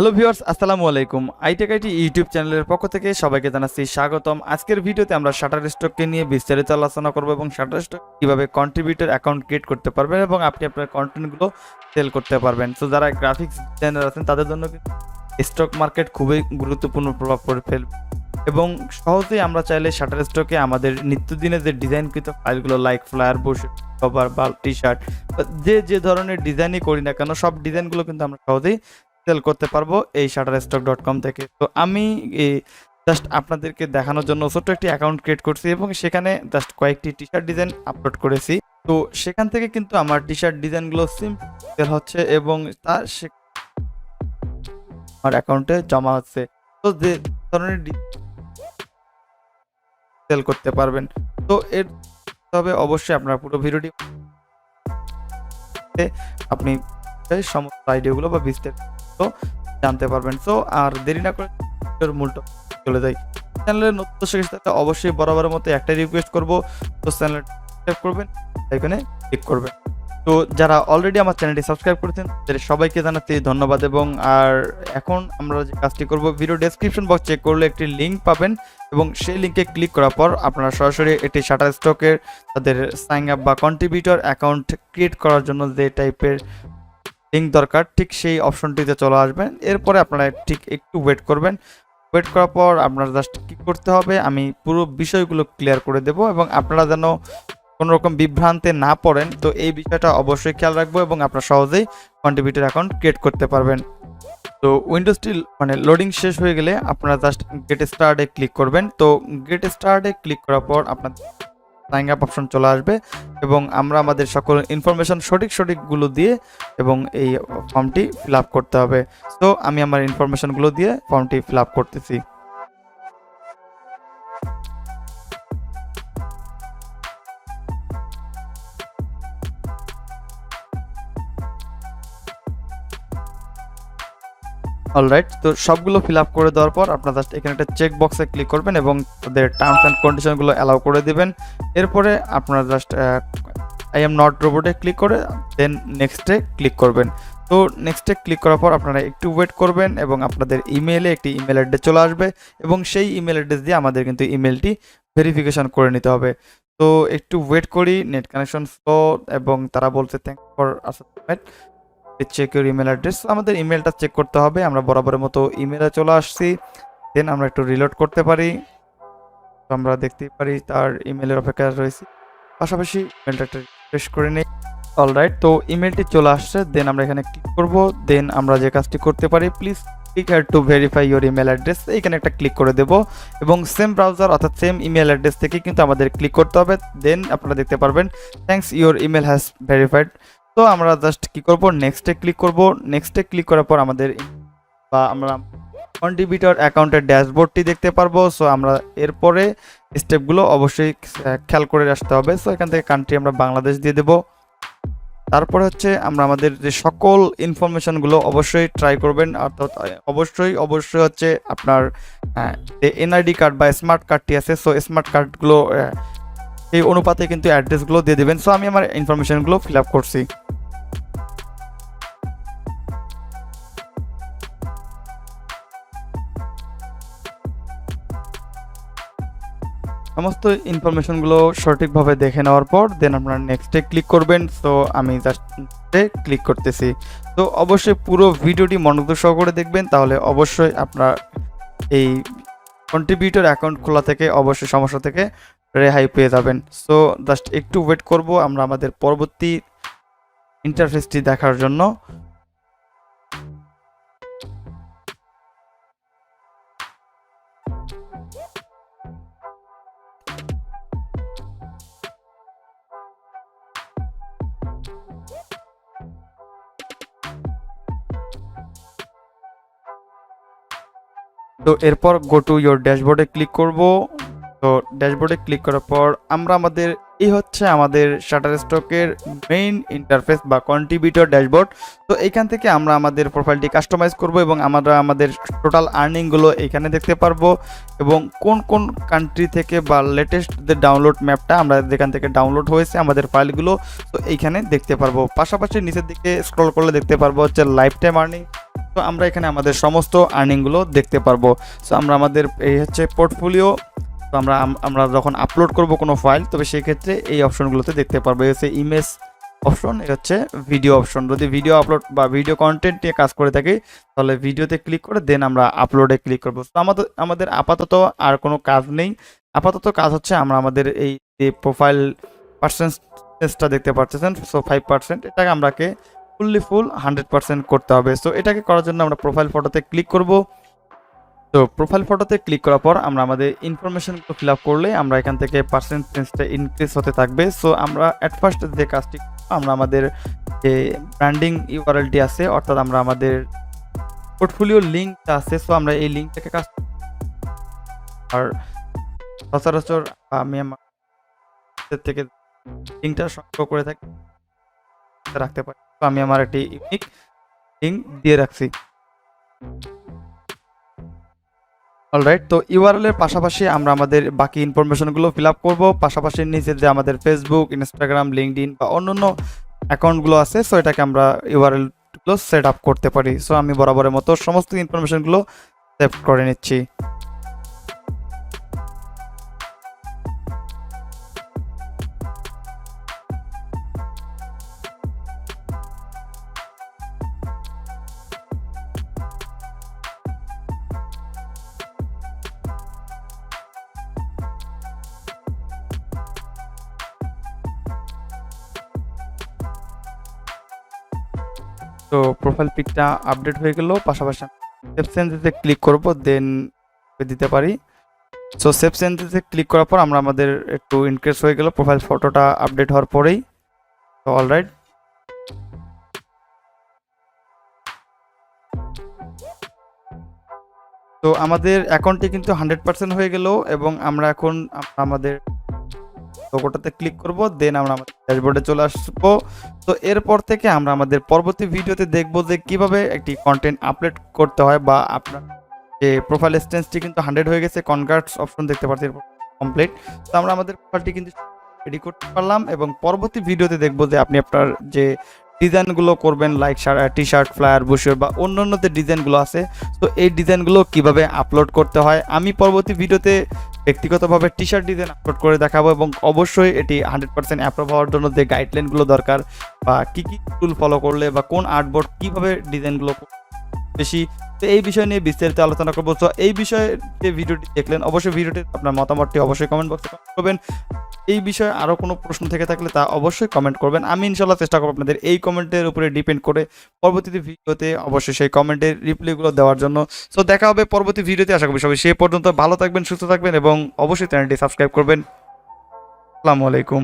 Hello viewers, আসসালামু আলাইকুম। আইটেক IT YouTube চ্যানেলের পক্ষ থেকে সবাইকে জানাচ্ছি স্বাগতম। আজকের ভিডিওতে আমরা শাটারস্টককে নিয়ে বিস্তারিত আলোচনা করব এবং শাটারস্টক কিভাবে কন্ট্রিবিউটর অ্যাকাউন্ট ক্রিয়েট করতে পারবেন এবং আপনি আপনার কন্টেন্টগুলো সেল করতে পারবেন। তো যারা গ্রাফিক্স ডিজাইনার আছেন তাদের জন্য স্টক মার্কেট খুবই গুরুত্বপূর্ণ প্রভাব পড়ে ফেলবে এবং সহজেই আমরা চাইলে শাটারস্টকে আমাদের নিত্যদিনের যে ডিজাইনকৃত ফাইলগুলো লাইক ফ্লায়ার, ব্রোশার, কভার বা টি শার্ট যে ধরনের ডিজাইনই করি না কেন সব ডিজাইনগুলো কিন্তু আমরা সহজেই সেল করতে পারবো এই shutterstock.com থেকে। তো আমি জাস্ট আপনাদেরকে দেখানোর জন্য ছোট্ট একটি অ্যাকাউন্ট ক্রিয়েট করছি এবং সেখানে জাস্ট কয়েকটি টি শার্ট ডিজাইন আপলোড করেছি। তো সেখান থেকে কিন্তু আমার টি শার্ট ডিজাইনগুলো সিম্পল সেল হচ্ছে এবং তার আমার অ্যাকাউন্টে জমা হচ্ছে। তো যে ধরনের সেল করতে পারবেন। তো এর তবে অবশ্যই আপনারা পুরো ভিডিওটি আপনি সমস্ত আইডিয়াগুলো বা বিস্তারিত জানতে পারবেন। সো আর দেরি না করে মূল চলে যাই। চ্যানেলের নতুন দর্শক হিসেবে অবশ্যই বরাবরের মতো একটাই রিকোয়েস্ট করব, তো চ্যানেল সাবস্ক্রাইব করবেন, এখানে ক্লিক করবেন। তো যারা অলরেডি আমার চ্যানেলটি সাবস্ক্রাইব করেছেন তাদের সবাইকে জানাতে ধন্যবাদ। এবং আর এখন আমরা যে কাজটি করব, ভিডিও ডেসক্রিপশন বক্স চেক করলে একটি লিঙ্ক পাবেন এবং সেই লিঙ্কে ক্লিক করার পর আপনারা সরাসরি একটি শাটারস্টকের তাদের সাইন আপ বা কন্ট্রিবিউটর অ্যাকাউন্ট ক্রিয়েট করার জন্য যে টাইপের লিঙ্ক দরকার ঠিক সেই অপশনটিতে চলে আসবেন। এরপরে আপনারা ঠিক একটু ওয়েট করবেন। ওয়েট করার পর আপনারা জাস্ট কী করতে হবে আমি পুরো বিষয়গুলো ক্লিয়ার করে দেব এবং আপনারা যেন কোনো রকম বিভ্রান্তে না পড়েন। তো এই বিষয়টা অবশ্যই খেয়াল রাখবো এবং আপনারা সহজেই কন্ট্রিবিউটর অ্যাকাউন্ট ক্রিয়েট করতে পারবেন। তো উইন্ডোজটি লোডিং শেষ হয়ে গেলে আপনারা জাস্ট গেট স্টার্টে ক্লিক করবেন। তো গেট স্টার্টে ক্লিক করার পর আপনার সাইন আপ অপশন চলে আসবে এবং আমরা আমাদের সকল ইনফরমেশন সঠিকগুলো দিয়ে এবং এই ফর্মটি ফিল আপ করতে হবে। তো আমি আমার ইনফরমেশনগুলো দিয়ে ফর্মটি ফিল আপ করতেছি। অলরাইট, তো সবগুলো ফিল আপ করে দেওয়ার পর আপনারা জাস্ট এখানে একটা চেক বক্সে ক্লিক করবেন এবং তাদের টার্মস অ্যান্ড কন্ডিশনগুলো অ্যালাউ করে দেবেন। এরপরে আপনারা জাস্ট আই এম নট রোবটে ক্লিক করে দেন নেক্সটে ক্লিক করবেন। তো নেক্সটে ক্লিক করার পর আপনারা একটু ওয়েট করবেন এবং আপনাদের ইমেইলে একটি ইমেল অ্যাড্রেস চলে আসবে এবং সেই ইমেল অ্যাড্রেস দিয়ে আমাদের কিন্তু ইমেলটি ভেরিফিকেশন করে নিতে হবে। তো একটু ওয়েট করি, নেট কানেকশন স্লো এবং তারা বলছে thank for assignment, check your email address. আমাদের ইমেলটা চেক করতে হবে। আমরা বরাবরের মতো ইমেলে চলে আসছি। দেন আমরা একটু রিলোড করতে পারি। তো আমরা দেখতেই পারি তার ইমেলের অপেক্ষায় রয়েছি। পাশাপাশি ইমেলটা একটা রিফ্রেশ করে নিই। অলরাইট, তো ইমেলটি চলে আসছে। দেন আমরা এখানে ক্লিক করব। দেন আমরা যে কাজটি করতে পারি, please click here to verify your email address, এইখানে একটা ক্লিক করে দেব এবং সেম ব্রাউজার অর্থাৎ সেম ইমেল অ্যাড্রেস থেকে কিন্তু আমাদের ক্লিক করতে হবে। দেন আপনারা দেখতে পারবেন thanks your email has verified. তো আমরা জাস্ট কি করব, নেক্সটে ক্লিক করব। নেক্সটে ক্লিক করার পর আমাদের বা আমরা কন্ট্রিবিউটর অ্যাকাউন্টের ড্যাশবোর্ডটি দেখতে পারবো। সো আমরা এরপরে স্টেপগুলো অবশ্যই খেয়াল করে আসতে হবে। সো এখান থেকে কান্ট্রি আমরা বাংলাদেশ দিয়ে দেব। তারপরে হচ্ছে আমরা আমাদের যে সকল ইনফরমেশনগুলো অবশ্যই ট্রাই করবেন, অর্থাৎ অবশ্যই হচ্ছে আপনার যে এনআইডি কার্ড বা স্মার্ট কার্ডটি আছে, সো স্মার্ট কার্ডগুলো এই অনুপাতে কিন্তু অ্যাড্রেসগুলো দিয়ে দেবেন। সো আমি আমার ইনফরমেশনগুলো ফিল আপ করছি। সমস্ত ইনফরমেশনগুলো সঠিকভাবে দেখে নেওয়ার পর দেন আপনারা নেক্সটে ক্লিক করবেন। সো আমি জাস্ট ক্লিক করতেছি। তো অবশ্যই পুরো ভিডিওটি মনোযোগ সহকারে দেখবেন, তাহলে অবশ্যই আপনার এই কন্ট্রিবিউটর অ্যাকাউন্ট খোলা থেকে অবশ্যই সমস্যা থেকে রেহাই পেয়ে যাবেন। সো জাস্ট একটু ওয়েট করব আমরা আমাদের পরবর্তী ইন্টারফেসটি দেখার জন্য। তো এরপর গো টু ইয়োর ড্যাশবোর্ডে ক্লিক করব। তো ড্যাশবোর্ডে ক্লিক করার পর আমরা আমাদের এই হচ্ছে আমাদের শাটারস্টকের মেইন ইন্টারফেস বা কন্ট্রিবিউটর ড্যাশবোর্ড। তো এইখান থেকে আমরা আমাদের প্রোফাইলটি কাস্টমাইজ করব এবং আমরা আমাদের টোটাল আর্নিংগুলো এখানে দেখতে পারবো এবং কোন কোন কান্ট্রি থেকে বা লেটেস্ট যে ডাউনলোড ম্যাপটা আমরা যেখান থেকে ডাউনলোড হয়েছে আমাদের ফাইলগুলো, তো এইখানে দেখতে পারবো। পাশাপাশি নিচের দিকে স্ক্রল করলে দেখতে পারবো হচ্ছে লাইফ টাইম আর্নিং। তো আমরা এখানে আমাদের সমস্ত আর্নিংগুলো দেখতে পারবো। সো আমরা আমাদের এই হচ্ছে পোর্টফোলিও। তো আমরা যখন আপলোড করব কোনো ফাইল, তবে সেই ক্ষেত্রে এই অপশনগুলোতে দেখতে পারবো। এই হচ্ছে ইমেজ অপশন, এই হচ্ছে ভিডিও অপশন। যদি ভিডিও আপলোড বা ভিডিও কন্টেন্ট নিয়ে কাজ করে থাকি তাহলে ভিডিওতে ক্লিক করে দেন আমরা আপলোডে ক্লিক করবো। তো আমাদের আপাতত আর কোনো কাজ নেই। আপাতত কাজ হচ্ছে আমরা আমাদের এই যে প্রোফাইল পার্সেন্টেজটা দেখতে পাচ্ছেন, সো 5%, এটাকে আমরাকে ফুল 100% করতে হবে। সো এটাকে করার জন্য আমরা প্রোফাইল ফটোতে ক্লিক করব। তো প্রোফাইল ফটোতে ক্লিক করার পর আমরা আমাদের ইনফরমেশনগুলো ফিল আপ করলে আমরা এখান থেকে পার্সেন্টেজটা ইনক্রিজ হতে থাকবে। সো আমরা অ্যাট ফার্স্ট যে কাজটি আমরা আমাদের যে ব্র্যান্ডিং ইউআরএলটি আছে, অর্থাৎ আমরা আমাদের পোর্টফোলিও লিঙ্কটা আছে, সো আমরা এই লিঙ্কটাকে কাজ আর সচরাচর আমি আমার থেকে লিঙ্কটা সংগ্রহ করে থাকি রাখতে পারি। তো আমি আমার একটি ইউনিক লিঙ্ক দিয়ে রাখছি। অলরাইট, তো ইউআরএল এর পাশাপাশি আমরা আমাদের বাকি ইনফরমেশনগুলো ফিল আপ করবো। পাশাপাশি নিচে যে আমাদের ফেসবুক, ইনস্টাগ্রাম, লিঙ্কডইন বা অন্যান্য অ্যাকাউন্টগুলো আছে, সো এটাকে আমরা ইউআরএলগুলো সেট আপ করতে পারি। সো আমি বরাবরের মতো সমস্ত ইনফরমেশনগুলো সেভ করে নিচ্ছি। তো প্রোফাইল পিকটা আপডেট হয়ে গেল। পাশাপাশি সেভ চেঞ্জেসে ক্লিক করব, দেন দিতে পারি। সো সেভ চেঞ্জেসে ক্লিক করার পর আমরা আমাদের একটু ইনক্রিজ হয়ে গেল প্রোফাইল ফটোটা আপডেট হওয়ার পরেই। তো অলরাইট, তো আমাদের অ্যাকাউন্টটি কিন্তু 100% হয়ে গেল এবং আমরা এখন আমাদের লোগোটাতে ক্লিক করব, দেন আমরা আমাদের ড্যাশবোর্ডে চলে আসবো। তো এরপর থেকে আমরা আমাদের পরবর্তী ভিডিওতে দেখব যে কিভাবে একটি কন্টেন্ট আপলোড করতে হয়, বা আপনার যে প্রোফাইল স্টেন্সটি কিন্তু 100 হয়ে গেছে, কনগ্রাটস অপশন দেখতে পাচ্ছি কমপ্লিট। তো আমরা আমাদের প্রোফাইলটি কিন্তু রেডি করতে পারলাম এবং পরবর্তী ভিডিওতে দেখব যে আপনি আপনার যে ডিজাইনগুলো করবেন, লাইক টি শার্ট, ফ্লায়ার, ব্রোশার বা অন্যান্য যে ডিজাইনগুলো আছে, তো এই ডিজাইনগুলো কিভাবে আপলোড করতে হয় আমি পরবর্তী ভিডিওতে ব্যক্তিগতভাবে টি শার্ট ডিজাইন আপলোড করে দেখাবো। এবং অবশ্যই এটি 100% অ্যাপ্রুভ হওয়ার জন্য যে গাইডলাইনগুলো দরকার বা কী কী টুল ফলো করলে বা কোন আর্টবোর্ড কীভাবে ডিজাইনগুলো বেশি, তো এই বিষয় নিয়ে বিস্তারিত আলোচনা করবো। তো এই বিষয়ে যে ভিডিওটি দেখলেন, অবশ্যই ভিডিওটি আপনার মতামতটি অবশ্যই কমেন্ট বক্সে কমেন্ট করবেন। এই বিষয়ে আরও কোনো প্রশ্ন থেকে থাকলে তা অবশ্যই কমেন্ট করবেন। আমি ইনশাল্লাহ চেষ্টা করবো আপনাদের এই কমেন্টের উপরে ডিপেন্ড করে পরবর্তীতে ভিডিওতে অবশ্যই সেই কমেন্টের রিপ্লাইগুলো দেওয়ার জন্য। সো দেখা হবে পরবর্তী ভিডিওতে, আশা করি সবাই সে পর্যন্ত ভালো থাকবেন, সুস্থ থাকবেন এবং অবশ্যই চ্যানেলটি সাবস্ক্রাইব করবেন। আসসালামু আলাইকুম।